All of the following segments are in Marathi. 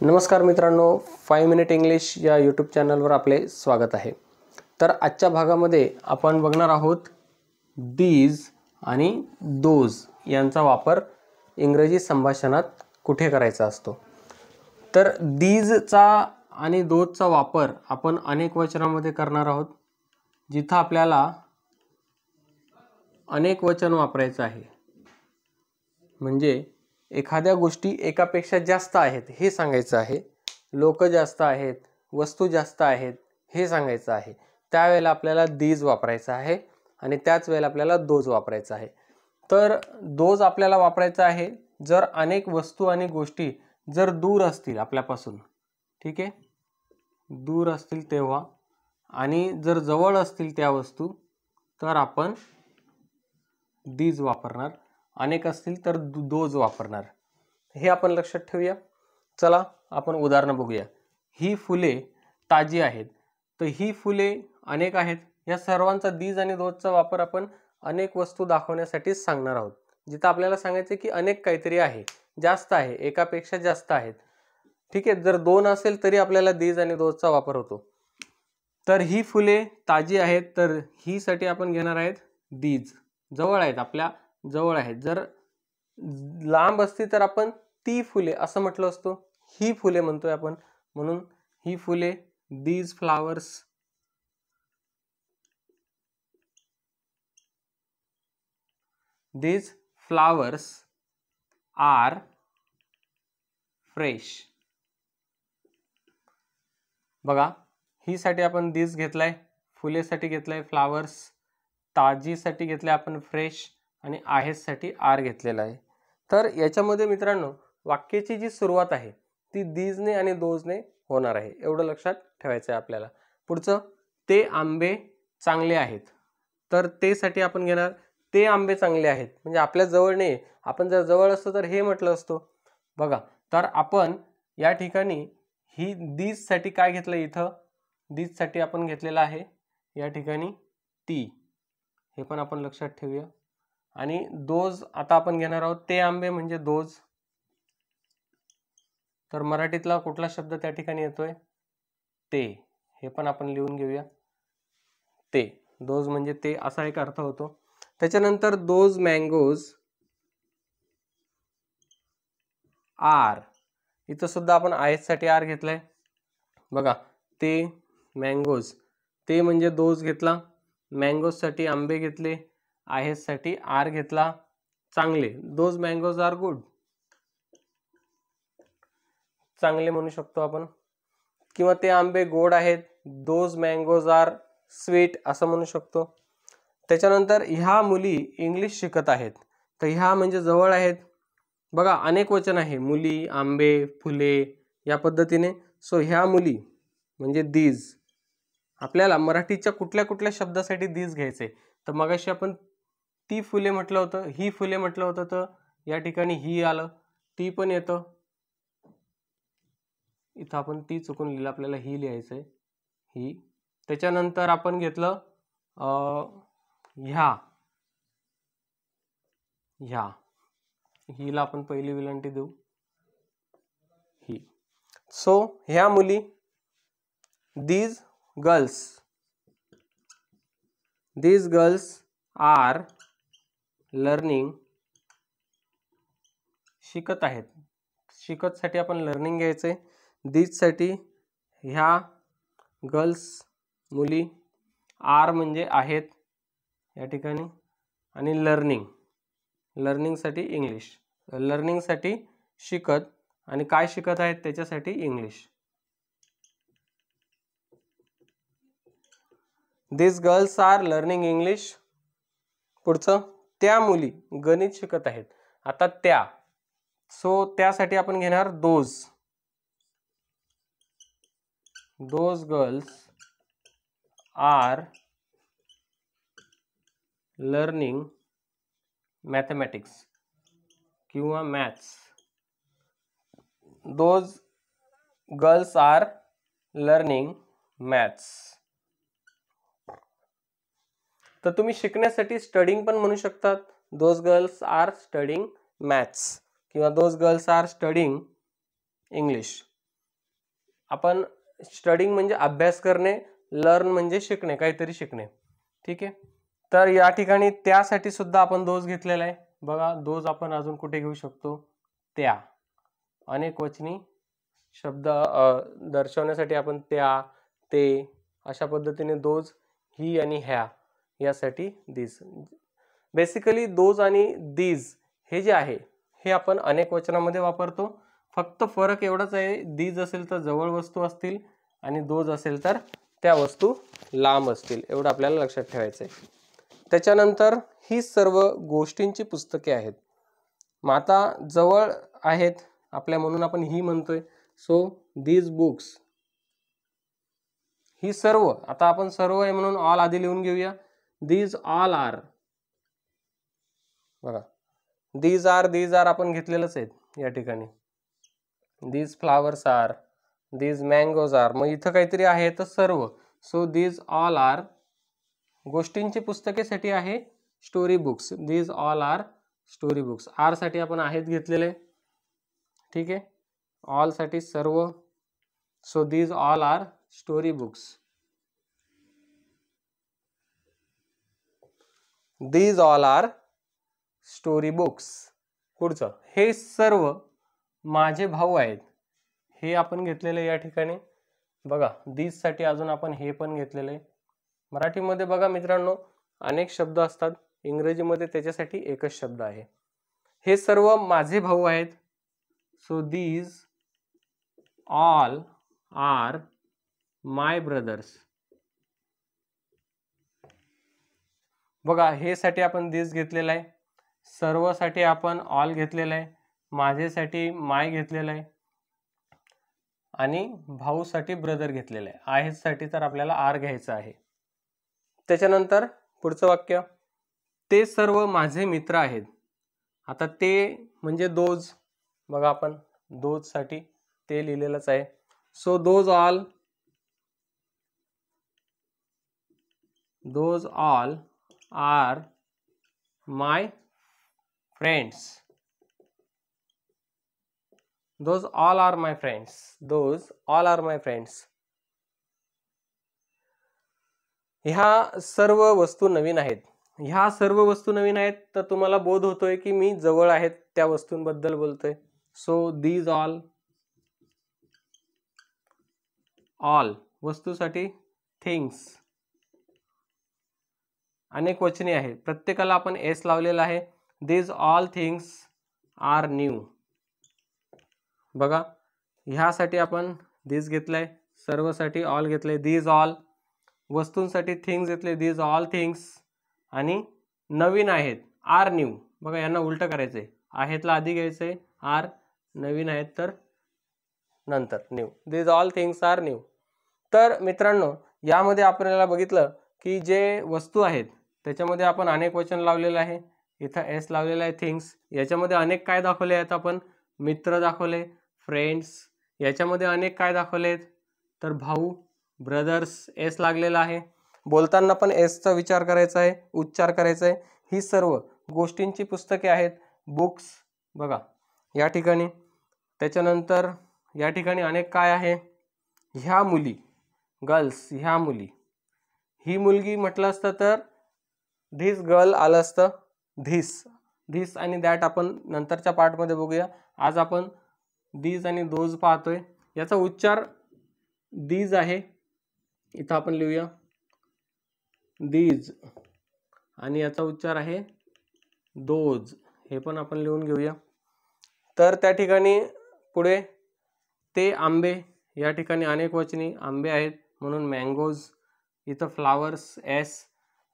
नमस्कार मित्रांनो, 5 मिनिट इंग्लिश या यूट्यूब चॅनलवर आपले स्वागत आहे। तर आजच्या भागामध्ये आपण बघणार आहोत दीज आणि दोज यांचा वापर इंग्रजी संभाषणात कुठे करायचा असतो। तर दीजचा आणि दोजचा वापर आपण अनेक वचनामध्ये करणार आहोत, जिथे आपल्याला अनेक वचन वापरायचं आहे। म्हणजे एखाद्या गोष्टी एकापेक्षा जास्त आहेत हे सांगायचं आहे, लोक जास्त आहेत, वस्तू जास्त आहेत हे सांगायचं आहे। त्यावेळेला आपल्याला दीज वापरायचा आहे आणि त्याच वेळेला आपल्याला दोज वापरायचा आहे। तर दोज आपल्याला वापरायचा आहे जर अनेक वस्तू आणि गोष्टी जर दूर असतील आपल्यापासून, ठीक आहे, दूर असतील तेव्हा, आणि जर जवळ असतील त्या वस्तू तर आपण दीज वापरणार, अनेक असतील तर दोज वापरणार। हे आपण लक्षात ठेवूया। चला आपण उदाहरण बघूया। ही फुले ताजी आहेत, तर ही फुले अनेक आहेत, या सर्वांचा दीज आणि दोजचा वापर आपण अनेक वस्तू दाखवण्यासाठी सांगणार आहोत। जिथे आपल्याला सांगायचे की अनेक काहीतरी आहे, जास्त आहे, एकापेक्षा जास्त आहेत, ठीक आहे। जर दोन असेल तरी आपल्याला दीज आणि दोजचा वापर होतो। तर ही फुले ताजी आहेत, तर ही साठी आपण घेणार आहेत दीज। जवळ आहेत, आपल्या जवळ आहेत। जर लांब असती तर आपण ती फुले असं म्हटलं असतो, ही फुले म्हणतोय आपण, म्हणून ही फुले, these flowers, these flowers are fresh। बघा, ही साठी आपण these घेतलाय, फुलेसाठी घेतलाय फ्लावर्स, ताजीसाठी घेतलाय आपण फ्रेश, आणि आहेत साठी आर घेतलेला आहे। तर याच्यामध्ये मित्रांनो वाक्याची जी सुरुवात आहे ती दीजने आणि दोजने होणार आहे, एवढं लक्षात ठेवायचं आहे आपल्याला। पुढचं, ते आंबे चांगले आहेत, तर ते साठी आपण घेणार ते आंबे चांगले आहेत, म्हणजे आपल्या जवळ नाही, आपण जर जवळ असतो तर हे म्हटलं असतो। बघा, तर आपण या ठिकाणी ही दीज साठी काय घेतलं, इथं दीज साठी आपण घेतलेला आहे या ठिकाणी ती, हे पण आपण लक्षात ठेवूया। आणि दोज आता आपण घेणार आहोत, ते आंबे म्हणजे दोज, तर मराठीतला कुठला शब्द त्या ठिकाणी येतोय, ते, हे पण आपण लिहून घेऊया। ते, दोज म्हणजे ते असा एक अर्थ होतो। त्याच्यानंतर दोज मँगोज आर, इथं सुद्धा आपण आहेत साठी आर घेतलाय। बघा, ते मँगोज, ते म्हणजे दोज घेतला, मँगोज साठी आंबे घेतले, आहेत साठी आर घेतला, चांगले, दोज मँगोज आर गुड, चांगले म्हणू शकतो आपण। किंवा ते आंबे गोड आहेत, दोज मँगोज आर स्वीट असं म्हणू शकतो। त्याच्यानंतर ह्या मुली इंग्लिश शिकत आहेत, तर ह्या म्हणजे जवळ आहेत। बघा, अनेक वचन आहे, मुली, आंबे, फुले, या पद्धतीने। सो ह्या मुली म्हणजे दीज, आपल्याला मराठीच्या कुठल्या कुठल्या शब्दासाठी दीज घ्यायचे, तर मगाशी आपण ती फुले म्हटलं होतं, ही फुले म्हटलं होतं, तर या ठिकाणी ही आलं, ती पण येतं, इथं आपण ती चुकून लिहिलं, आपल्याला ही लिहायचंय, ही। त्याच्यानंतर आपण घेतलं ह्या, हिला आपण पहिली विलंटी देऊ, ही। सो ह्या मुली, these girls are learning, शिकत आहेत, शिकत साठी आपण लर्निंग घ्यायचंय, दीज साठी ह्या गर्ल्स मुली, आर म्हणजे आहेत या ठिकाणी, आणि लर्निंग साठी इंग्लिश, लर्निंग साठी शिकत, आणि काय शिकत आहेत त्याच्यासाठी English. These girls are learning English। पुढचं, त्या मुली गणित शिकत आहेत, आता त्या, सो त्यासाठी आपण घेणार those girls are learning mathematics किंवा maths, those girls are learning maths. तर तुम्ही शिकण्यासाठी स्टडिंग पण म्हणू शकतात, those girls are studying maths, किंवा those girls are studying English. आपण स्टडिंग म्हणजे अभ्यास करणे, लर्न म्हणजे शिकणे, काहीतरी शिकणे. ठीक आहे. तर या ठिकाणी त्यासाठी सुद्धा आपण दोज घेतलेला आहे. बघा दोज आपण अजून कुठे घेऊ शकतो, त्या अनेक वचनी शब्द दर्शवण्यासाठी आपण त्या, ते अशा पद्धतीने दोज, ही आणि ह्या यासाठी दिस. बेसिकली दोज आणि दीज हे जे आहे हे आपण अनेक वचनामध्ये वापरतो. फक्त फरक एवढाच आहे, दीज असेल तर जवळ वस्तू असतील आणि दोज असेल तर त्या वस्तू लांब असतील, एवढं आपल्याला लक्षात ठेवायचं आहे. त्याच्यानंतर ही सर्व गोष्टींची पुस्तके आहेत. मग आता जवळ आहेत आपल्या म्हणून आपण ही म्हणतोय. सो दीज बुक्स, ही सर्व, आता आपण सर्व आहे म्हणून ऑल आधी लिहून घेऊया. दीज ऑल आर, बघा दीज आर आपण घेतलेलंच आहेत या ठिकाणी. These flowers are, these mangoes are, मग इथं काहीतरी आहे तर सर्व. सो दीज ऑल आर, गोष्टींची पुस्तकेसाठी आहे story books. These all are story books. Are साठी आपण आहेत घेतलेले. ठीक आहे. ऑल साठी सर्व. So these all are story books. These all are story books. पुढचं, हे सर्व माझे भाऊ आहेत, हे आपण घेतलेले या ठिकाणी. बघा दीज साठी अजून आपण हे पण घेतलेले. मराठीमध्ये बघा मित्रांनो अनेक शब्द असतात, इंग्रजीमध्ये त्याच्यासाठी एकच शब्द आहे. हे सर्व माझे भाऊ आहेत. So these all are my brothers. बघा हे साठी आपण दीज घेतलेला आहे, सर्वसाठी आपण ऑल घेतलेला आहे, माझेसाठी माय घेतलेला आहे आणि भाऊसाठी ब्रदर घेतलेला आहे. आहेत साठी तर आपल्याला आर घ्यायचं आहे. त्याच्यानंतर पुढचं वाक्य, ते सर्व माझे मित्र आहेत. आता ते म्हणजे दोज, बघा आपण दोज साठी ते लिहिलेलंच आहे. So those all are my friends. Those all are my friends. Those all are my friends. ह्या सर्व वस्तू नवीन आहेत. ह्या सर्व वस्तू नवीन आहेत तर तुम्हाला बोध होतोय की मी जवळ आहेत त्या वस्तूंबद्दल बोलतोय. सो दीज ऑल वस्तूसाठी थिंग्स, अनेक वचने आहे, प्रत्येकाला आपण एस लावलेला आहे. These all things are new. बघा ह्यासाठी आपण दीज घेतलंय, सर्वसाठी ऑल घेतलंय. दीज ऑल, वस्तूंसाठी थिंग्स घेतले, दीज ऑल थिंग्स, आणि नवीन आहेत आर न्यू. बघा यांना उलट करायचंय, आहेतला आधी घ्यायचंय आर, नवीन आहेत तर नंतर new. These all things are new. तर मित्रांनो यामध्ये आपल्याला बघितलं की जे वस्तू आहेत त्याच्यामध्ये आपण अनेक वचन लावलेलं आहे, इथं एस लावलेला आहे थिंग्स. याच्यामध्ये अनेक काय दाखवले आहेत आपण, मित्र दाखवले, फ्रेंड्स. याच्यामध्ये अनेक काय दाखवलेत तर भाऊ, ब्रदर्स, एस लागलेला आहे. बोलताना पण एसचा विचार करायचा आहे, उच्चार करायचा आहे. ही सर्व गोष्टींची पुस्तके आहेत, बुक्स, बघा या ठिकाणी. त्याच्यानंतर या ठिकाणी अनेक काय आहे, ह्या मुली, गर्ल्स, ह्या मुली. ही मुलगी म्हटलं असतं तर धिस गर्ल आलं असतं. धिस आणि दॅट आपण नंतरच्या पार्टमध्ये बघूया. आज आपण दीज आणि दोज पाहतोय. याचा उच्चार दीज आहे, इथं आपण लिहूया दीज, आणि याचा उच्चार आहे दोज, हे पण आपण लिहून घेऊया. तर त्या ठिकाणी पुढे ते आंबे, या ठिकाणी अनेक वचनी आंबे आहेत म्हणून मँगोज. इथं फ्लावर्स, एस.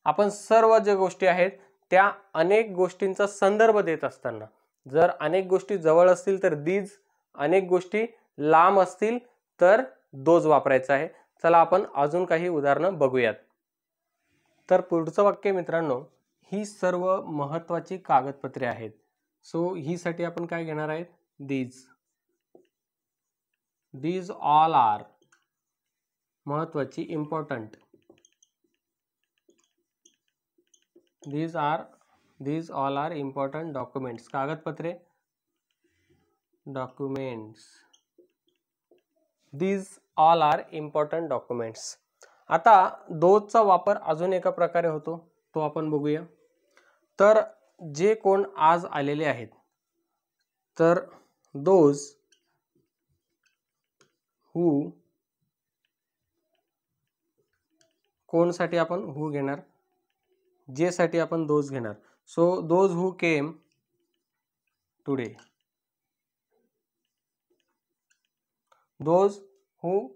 आपण सर्व ज्या गोष्टी आहेत त्या अनेक गोष्टींचा संदर्भ देत असताना जर अनेक गोष्टी जवळ असतील तर दीज, अनेक गोष्टी लांब असतील तर दोज वापरायचा आहे. चला आपण अजून काही उदाहरणं बघूयात. तर पुढचं वाक्य मित्रांनो, ही सर्व महत्त्वाची कागदपत्रे आहेत. सो ही साठी आपण काय घेणार आहेत, दीज ऑल आर, महत्त्वाची, important. These all are important documents, कागदपत्रे, documents. These all are important documents. आता दोजचा वापर अजून एका प्रकारे होतो, तो आपण बघूया. तर जे कोण आज आलेले आहेत, तर दोज हू, कोणसाठी आपण हू घेणार, जे साठी आपण दोज घेणार. So those who came today. Those who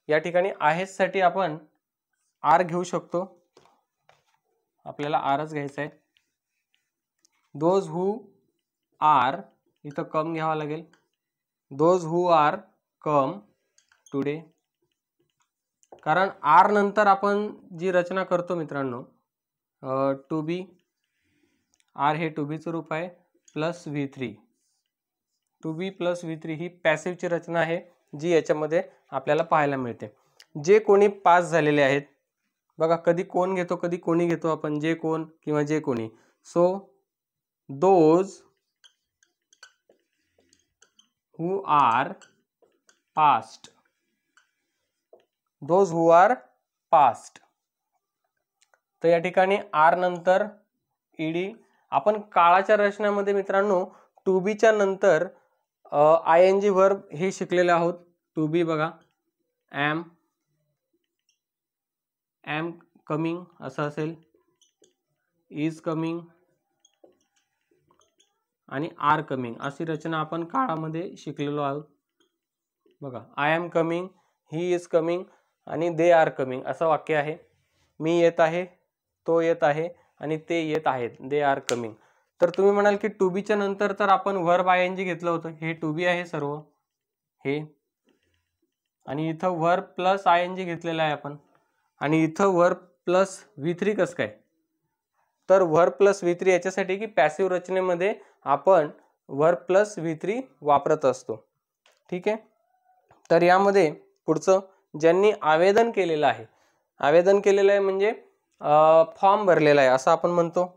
या ठिकाणी आहेत साठी आपण आर घेऊ शकतो, आपल्याला आरच घ्यायचा आहे. दोज हू आर, इथं कम घ्यावा लागेल. Those who are come today. कारण आर नंतर आपण जी रचना करतो मित्रांनो, टू बी, आर हे टू बीचं रूप आहे, plus V3. To be plus V3 ही पॅसिव्हची रचना आहे, जी याच्यामध्ये आपल्याला पाहायला मिळते. जे कोणी पास झालेले आहेत, बघा कधी कोण घेतो कधी कोणी घेतो आपण, जे कोण किंवा जे कोणी. So those who R past. Those who R past. तर या ठिकाणी आर नंतर ईडी. आपण काळाच्या रचनेमध्ये मित्रांनो टू बीच्या नंतर ING वर्ब हे शिकलेले आहोत. टू बी बघा, एम कमिंग असं असेल, इज कमिंग आणि आर कमिंग अशी रचना आपण काळामध्ये शिकलेलो आहोत. बघा, I am coming, he is coming आणि दे आर कमिंग असं वाक्य आहे. मी येत आहे, तो येत आहे आणि ते येत आहेत, दे आर कमिंग. तर तुम्ही म्हणाल की टू बीच्या नंतर तर आपण वर्ब ING घेतलं होतं, हे टू बी आहे सर्व हे, आणि इथं वर्ब प्लस ING घेतलेला आहे आपण, आणि इथं वर्ब प्लस V3 कसं काय? तर वर्ब प्लस V3 याच्यासाठी की पॅसिव्ह रचनेमध्ये आपण वर्ब प्लस V3 वापरत असतो. ठीक आहे. तर यामध्ये पुढचं, ज्यांनी आवेदन केलेलं आहे, आवेदन केलेलं आहे म्हणजे फॉर्म भरलेला आहे असं आपण म्हणतो.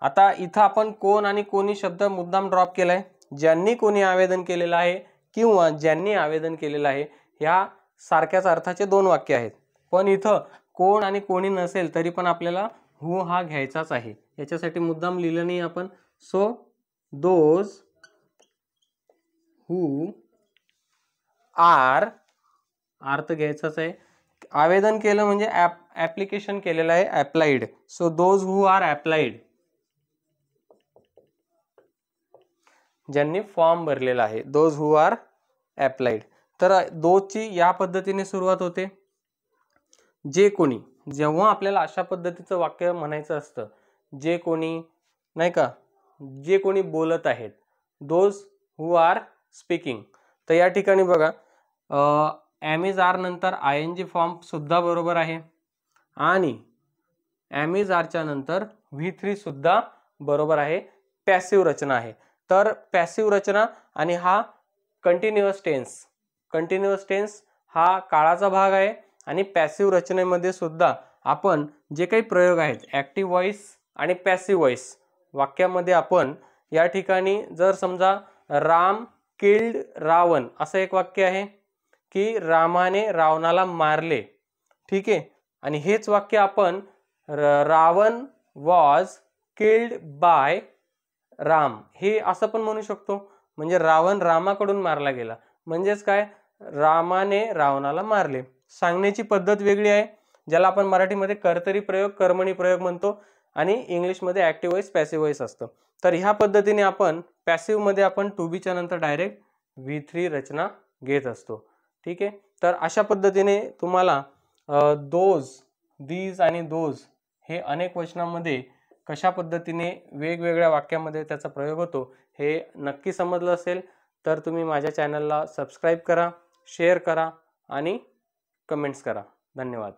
आता इथं आपण कोण आणि कोणी शब्द मुद्दाम ड्रॉप केलाय. ज्यांनी कोणी आवेदन केलेलं आहे किंवा ज्यांनी आवेदन केलेलं आहे ह्या सारख्याच अर्थाचे दोन वाक्य आहेत. पण इथं कोण आणि कोणी नसेल तरी पण आपल्याला हू हा घ्यायचाच आहे, याच्यासाठी मुद्दाम लिहिलं नाही आपण. सो दोज हू आर, अर्थ घ्यायचाच आहे. आवेदन केलं म्हणजे ऍप्लिकेशन केलेलं आहे, applied. So those who R applied, ज्यांनी फॉर्म भरलेला आहे, दोज हू आर अप्लाइड. तर दोजची या पद्धतीने सुरुवात होते. जे कोणी, जेव्हा आपल्याला अशा पद्धतीचं वाक्य म्हणायचं असतं, जे कोणी नाही का, जे कोणी बोलत आहेत, दोज हू आर स्पीकिंग. तर या ठिकाणी बघा एम इज आर नंतर ING फॉर्म सुद्धा बरोबर आहे आणि एम इज आरच्या नंतर V3 सुद्धा बरोबर आहे, पॅसिव्ह रचना आहे. तर पॅसिव्ह रचना आणि हा कंटिन्युअस टेन्स, कंटिन्युअस टेन्स हा काळाचा भाग आहे आणि पॅसिव्ह रचनेमध्ये सुद्धा आपण जे काही प्रयोग आहेत, ॲक्टिव्ह व्हॉइस आणि पॅसिव्ह व्हॉइस वाक्यामध्ये आपण या ठिकाणी जर समजा राम किल्ड रावण असं एक वाक्य आहे की रामाने रावणाला मारले. ठीक आहे. आणि हेच वाक्य आपण Ravan was killed by Ram हे असं पण म्हणू शकतो. म्हणजे रावण रामाकडून मारला गेला, म्हणजेच काय, रामाने रावणाला मारले. सांगण्याची पद्धत वेगळी आहे, ज्याला आपण मराठीमध्ये कर्तरी प्रयोग, कर्मणी प्रयोग म्हणतो आणि इंग्लिशमध्ये ॲक्टिव्ह व्हॉइस, पॅसिव्ह व्हॉइस असतं. तर ह्या पद्धतीने आपण पॅसिव्हमध्ये आपण टू बीच्या नंतर डायरेक्ट V3 रचना घेत असतो. ठीक आहे. तर अशा पद्धतीने तुम्हाला दोज, दीज आणि दोज हे अनेक वचनांमध्ये कशा पद्धतीने वेगवेगळ्या वाक्यामध्ये त्याचा प्रयोग होतो हे नक्की समजलं असेल. तर तुम्ही माझ्या चॅनलला सबस्क्राईब करा, शेअर करा आणि कमेंट्स करा. धन्यवाद.